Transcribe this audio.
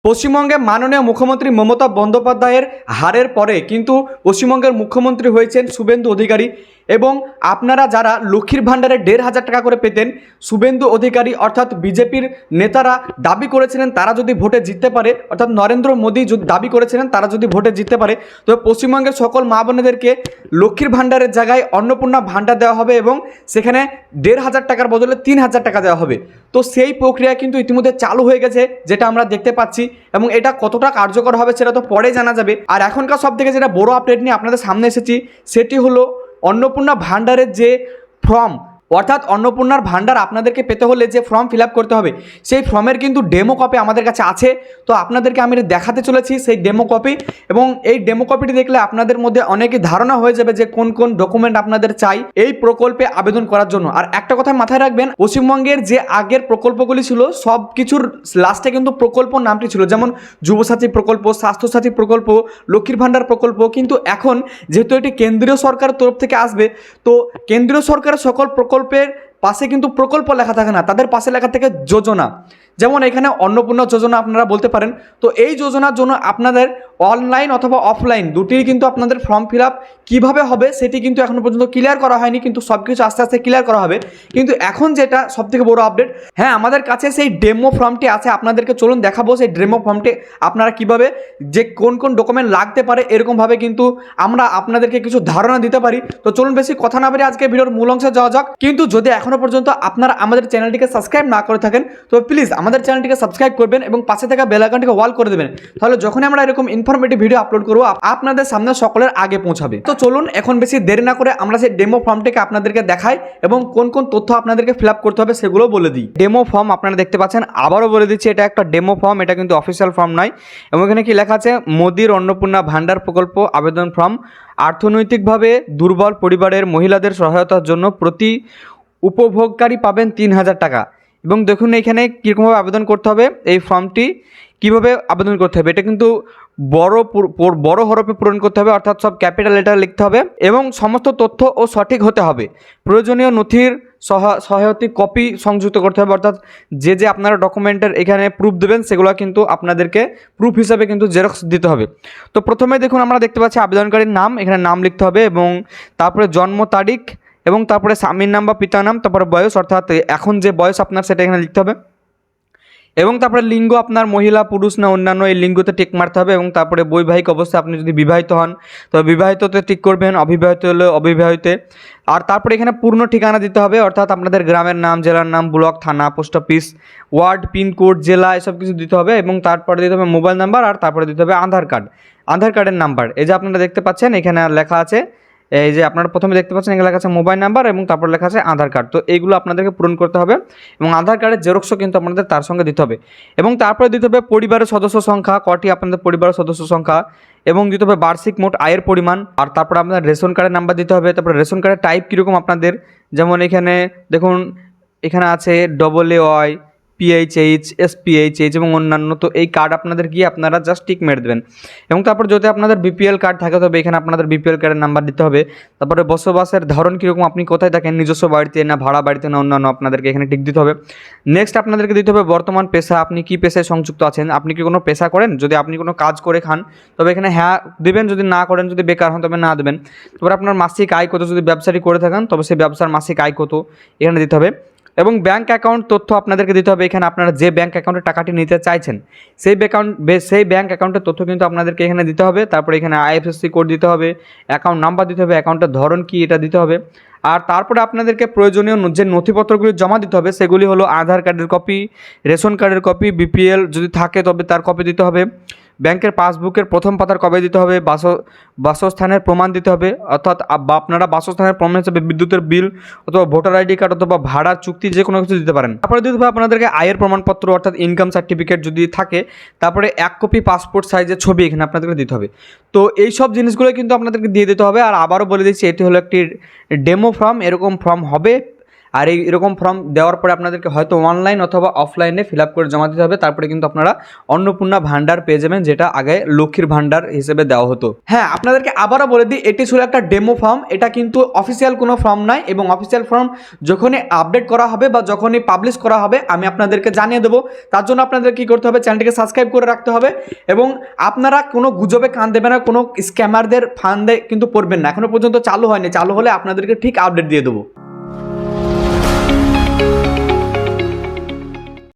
পশ্চিমবঙ্গে মাননীয় মুখ্যমন্ত্রী মমতা বন্দ্যোপাধ্যায়ের হারের পরে কিন্তু পশ্চিমবঙ্গের মুখ্যমন্ত্রী হয়েছেন শুভেন্দু অধিকারী এবং আপনারা যারা লক্ষ্মীর ভাণ্ডারে ১,৫০০ টাকা করে পেতেন, শুভেন্দু অধিকারী অর্থাৎ বিজেপির নেতারা দাবি করেছিলেন তারা যদি ভোটে জিততে পারে, অর্থাৎ নরেন্দ্র মোদী দাবি করেছিলেন তারা যদি ভোটে জিততে পারে তবে পশ্চিমবঙ্গের সকল মা বোনেদেরকে লক্ষ্মীর ভাণ্ডারের জায়গায় অন্নপূর্ণা ভাণ্ডার দেওয়া হবে এবং সেখানে ১,৫০০ টাকার বদলে ৩,০০০ টাকা দেওয়া হবে। তো সেই প্রক্রিয়া কিন্তু ইতিমধ্যে চালু হয়ে গেছে, যেটা আমরা দেখতে পাচ্ছি, এবং এটা কতটা কার্যকর হবে সেটা তো পরে জানা যাবে। আর এখনকার সব থেকে যেটা বড় আপডেট নিয়ে আপনাদের সামনে এসেছি সেটি হলো অন্নপূর্ণা ভাণ্ডারের যে ফর্ম, অর্থাৎ অন্নপূর্ণার ভাণ্ডার আপনাদেরকে পেতে হলে যে ফর্ম ফিল আপ করতে হবে সেই ফর্মের কিন্তু ডেমো কপি আমাদের কাছে আছে। তো আপনাদেরকে আমি দেখাতে চলেছি সেই ডেমো কপি, এবং এই ডেমো কপিটি দেখলে আপনাদের মধ্যে অনেকই ধারণা হয়ে যাবে যে কোন কোন ডকুমেন্ট আপনাদের চাই এই প্রকল্পে আবেদন করার জন্য। আর একটা কথা মাথায় রাখবেন, পশ্চিমবঙ্গের যে আগের প্রকল্পগুলি ছিল সব কিছুর লাস্টে কিন্তু প্রকল্প নামটি ছিল, যেমন যুবসাথী প্রকল্প, স্বাস্থ্যসাথী প্রকল্প, লক্ষ্মীর ভাণ্ডার প্রকল্প। কিন্তু এখন যেহেতু এটি কেন্দ্রীয় সরকারের তরফ থেকে আসবে, তো কেন্দ্রীয় সরকারের সকল প্রকল্পের পাশে কিন্তু প্রকল্প লেখা থাকে না, তাদের পাশে লেখা থাকে যোজনা। যেমন এখানে অন্নপূর্ণা যোজনা আপনারা বলতে পারেন। তো এই যোজনার জন্য আপনাদের অনলাইন অথবা অফলাইন দুটিই কিন্তু আপনাদের ফর্ম ফিল আপ কীভাবে হবে সেটি কিন্তু এখনও পর্যন্ত ক্লিয়ার করা হয়নি, কিন্তু সব কিছু আস্তে আস্তে ক্লিয়ার করা হবে। কিন্তু এখন যেটা সবথেকে বড় আপডেট, হ্যাঁ আমাদের কাছে সেই ডেমো ফর্মটি আছে, আপনাদেরকে চলুন দেখাবো সেই ডেমো ফর্মটি আপনারা কীভাবে যে কোন কোন ডকুমেন্ট লাগতে পারে এরকমভাবে কিন্তু আমরা আপনাদেরকে কিছু ধারণা দিতে পারি। তো চলুন বেশি কথা না বেরিয়ে আজকে ভিডিওর মূল অংশে যাওয়া যাক। কিন্তু যদি এখনও পর্যন্ত আপনারা আমাদের চ্যানেলটিকে সাবস্ক্রাইব না করে থাকেন তো প্লিজ আমাদের চ্যানেলটিকে সাবস্ক্রাইব করবেন এবং পাশে থাকা বেল আইকনটিকে অল করে দেবেন, তাহলে যখনই আমরা এরকম ইনফরমেটিভ ভিডিও আপলোড করবো আপনাদের সামনে সকলের আগে পৌঁছাবে। তো চলুন এখন বেশি দেরি না করে আমরা সেই ডেমো ফর্মটিকে আপনাদেরকে দেখাই এবং কোন কোন তথ্য আপনাদেরকে ফিল আপ করতে হবে সেগুলো বলে দিই। ডেমো ফর্ম আপনারা দেখতে পাচ্ছেন, আবারও বলে দিচ্ছি এটা একটা ডেমো ফর্ম, এটা কিন্তু অফিসিয়াল ফর্ম নয়। এবং এখানে কি লেখা আছে, মোদির অন্নপূর্ণা ভাণ্ডার প্রকল্প আবেদন ফর্ম, অর্থনৈতিকভাবে দুর্বল পরিবারের মহিলাদের সহায়তার জন্য প্রতি উপভোগকারী পাবেন ৩,০০০ টাকা। এবং দেখুন এখানে কীরকমভাবে আবেদন করতে হবে, এই ফর্মটি কীভাবে আবেদন করতে হবে, এটা কিন্তু বড় হরফে পূরণ করতে হবে, অর্থাৎ সব ক্যাপিটাল লেটার লিখতে হবে এবং সমস্ত তথ্য ও সঠিক হতে হবে। প্রয়োজনীয় নথির সহায়তা কপি সংযুক্ত করতে হবে, অর্থাৎ যে আপনারা ডকুমেন্টের এখানে প্রুফ দেবেন সেগুলো কিন্তু আপনাদেরকে প্রুফ হিসাবে কিন্তু জেরক্স দিতে হবে। তো প্রথমে দেখুন আমরা দেখতে পাচ্ছি আবেদনকারীর নাম, এখানে নাম লিখতে হবে এবং তারপরে জন্ম তারিখ এবং তারপরে স্বামীর নাম বা পিতার নাম, তারপরে বয়স, অর্থাৎ এখন যে বয়স আপনার সেটা এখানে লিখতে হবে এবং তারপরে লিঙ্গ আপনার মহিলা পুরুষ না অন্যান্য এই লিঙ্গতে টিক মারতে হবে। এবং তারপরে বৈবাহিক অবস্থায় আপনি যদি বিবাহিত হন তবে বিবাহিততে টিক করবেন, অবিবাহিত হলে অবিবাহিতে। আর তারপরে এখানে পূর্ণ ঠিকানা দিতে হবে, অর্থাৎ আপনাদের গ্রামের নাম, জেলার নাম, ব্লক, থানা, পোস্ট অফিস, ওয়ার্ড, পিনকোড, জেলা এসব কিছু দিতে হবে। এবং তারপরে দিতে হবে মোবাইল নাম্বার, আর তারপরে দিতে হবে আধার কার্ডের নাম্বার। এই যে আপনারা দেখতে পাচ্ছেন এখানে লেখা আছে, এই যে আপনারা প্রথমে দেখতে পাচ্ছেন এখানে লেখা আছে মোবাইল নাম্বার এবং তারপর লেখা আছে আধার কার্ড। তো এইগুলো আপনাদেরকে পূরণ করতে হবে এবং আধার কার্ডের জেরক্সও কিন্তু আপনাদের তার সঙ্গে দিতে হবে। এবং তারপরে দিতে হবে পরিবারের সদস্য সংখ্যা, কটি আপনাদের পরিবারের সদস্য সংখ্যা, এবং দিতে হবে বার্ষিক মোট আয়ের পরিমাণ। আর তারপরে আপনার রেশন কার্ডের নাম্বার দিতে হবে। তারপরে রেশন কার্ডের টাইপ কীরকম আপনাদের, যেমন এখানে দেখুন এখানে আছে AAY, PHH, SPHH এবং অন্যান্য। তো এই কার্ড আপনাদের গিয়ে আপনারা জাস্ট টিক মেরে দেবেন। এবং তারপর যদি আপনাদের BPL কার্ড থাকে তবে এখানে আপনাদের BPL কার্ডের নাম্বার দিতে হবে। তারপরে বসবাসের ধরন কীরকম, আপনি কোথায় থাকেন, নিজস্ব বাড়িতে না ভাড়া বাড়িতে না অন্যান্য, আপনাদেরকে এখানে টিক দিতে হবে। নেক্সট আপনাদেরকে দিতে হবে বর্তমান পেশা, আপনি কী পেশায় সংযুক্ত আছেন, আপনি কি কোনো পেশা করেন, যদি আপনি কোনো কাজ করে খান তবে এখানে হ্যাঁ দেবেন, যদি না করেন, যদি বেকার হন তবে না দেবেন। তারপরে আপনার মাসিক আয় কত, যদি ব্যবসাটি করে থাকেন তবে সেই ব্যবসার মাসিক আয় কত এখানে দিতে হবে। এবং ব্যাঙ্ক অ্যাকাউন্ট তথ্য আপনাদেরকে দিতে হবে, এখানে আপনারা যে ব্যাঙ্ক অ্যাকাউন্টে টাকাটি নিতে চাইছেন সেই ব্যাঙ্ক অ্যাকাউন্টের তথ্য কিন্তু আপনাদেরকে এখানে দিতে হবে। তারপরে এখানে IFSC কোড দিতে হবে, অ্যাকাউন্ট নাম্বার দিতে হবে, অ্যাকাউন্টের ধরন কী এটা দিতে হবে। আর তারপরে আপনাদেরকে প্রয়োজনীয় যে নথিপত্রগুলি জমা দিতে হবে সেগুলি হলো আধার কার্ডের কপি, রেশন কার্ডের কপি, BPL যদি থাকে তবে তার কপি দিতে হবে, ব্যাংকের পাসবুকের প্রথম পাতার কপি দিতে হবে, বাসস্থানের প্রমাণ দিতে হবে, অর্থাৎ আপনারা বাসস্থানের প্রমাণ হিসেবে বিদ্যুতের বিল অথবা ভোটার ID কার্ড অথবা ভাড়ার চুক্তি যে কোনো কিছু দিতে পারেন। তারপরে দিতে হবে আপনাদেরকে আয়ের প্রমাণপত্র, অর্থাৎ ইনকাম সার্টিফিকেট যদি থাকে, তারপরে 1 কপি পাসপোর্ট সাইজের ছবি এখানে আপনাদেরকে দিতে হবে। তো এই সব জিনিসগুলো কিন্তু আপনাদেরকে দিয়ে দিতে হবে। আর আবারও বলে দিচ্ছি এটি হলো একটি ডেমো ফর্ম, এরকম ফর্ম হবে আর এরকম ফর্ম দেওয়ার পরে আপনাদেরকে হয়তো অনলাইন অথবা অফলাইনে ফিল আপ করে জমা দিতে হবে, তারপরে কিন্তু আপনারা অন্নপূর্ণা ভান্ডার পেয়ে যাবেন, যেটা আগে লক্ষ্মীর ভান্ডার হিসেবে দেওয়া হতো। হ্যাঁ, আপনাদেরকে আবারও বলে দিই, এটি ছিল একটা ডেমো ফর্ম, এটা কিন্তু অফিসিয়াল কোনো ফর্ম নয়, এবং অফিসিয়াল ফর্ম যখনই আপডেট করা হবে বা যখনই পাবলিশ করা হবে আমি আপনাদেরকে জানিয়ে দেবো। তার জন্য আপনাদের কি করতে হবে, চ্যানেলটিকে সাবস্ক্রাইব করে রাখতে হবে, এবং আপনারা কোনো গুজবে কান দেবেন না, কোনো স্ক্যামারদের ফান্ডে কিন্তু পড়বেন না। এখনো পর্যন্ত চালু হয়নি, চালু হলে আপনাদেরকে ঠিক আপডেট দিয়ে দেবো।